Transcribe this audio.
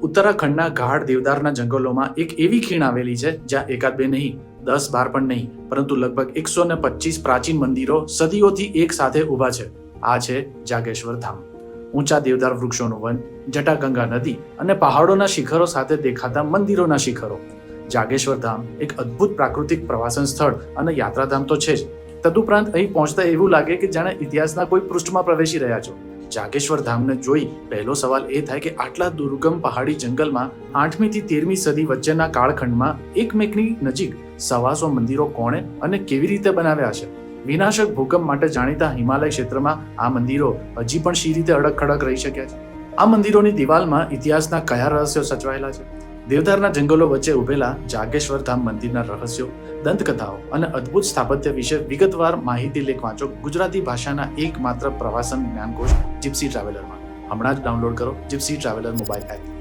ઉત્તરાખંડના ગાઢ દેવદારના જંગલોમાં એક એવી ખીણ આવેલી છે જ્યાં એકાદ બે નહીં, 10-12 પણ નહીં, પરંતુ લગભગ 125 પ્રાચીન મંદિરો સદીઓથી એક સાથે ઊભા છે. આ છે જાગેશ્વર ધામ. ઊંચા દેવદાર વૃક્ષોનું વન, જટાગંગા નદી અને પહાડોના શિખરો સાથે દેખાતા મંદિરોના શિખરો. જાગેશ્વર ધામ એક અદ્ભુત પ્રાકૃતિક પ્રવાસન સ્થળ અને યાત્રાધામ તો છે જ. તદુપરાંત અહીં પહોંચતા એવું લાગે કે જાણે ઇતિહાસના કોઈ પૃષ્ઠમાં પ્રવેશી રહ્યા છો. જાગેશ્વર ધામને જોઈ પહેલો સવાલ એ થાય કે આટલા દુર્ગમ પહાડી જંગલમાં 8મી થી 13મી સદી વચ્ચેના કાળખંડમાં એકમેકની નજીક 125 મંદિરો કોણે અને કેવી રીતે બનાવ્યા છે? વિનાશક ભૂકંપ માટે જાણીતા હિમાલય ક્ષેત્રમાં આ મંદિરો હજી પણ શી રીતે અડગ-ખડક રહી શક્યા છે? આ મંદિરોની દિવાલમાં ઇતિહાસના કયા રહસ્યો સચવાયેલા છે? દેવદારના જંગલો વચ્ચે ઉભેલા જાગેશ્વર ધામ મંદિરના રહસ્યો, દંતકથાઓ અને અદ્ભુત સ્થાપત્ય વિશે વિગતવાર માહિતી લેખ વાંચો ગુજરાતી ભાષાના એકમાત્ર પ્રવાસન જ્ઞાનકોશ જીપ્સી ટ્રાવેલરમાં. હમણાં જ ડાઉનલોડ કરો જીપ્સી ટ્રાવેલર મોબાઈલ એપ.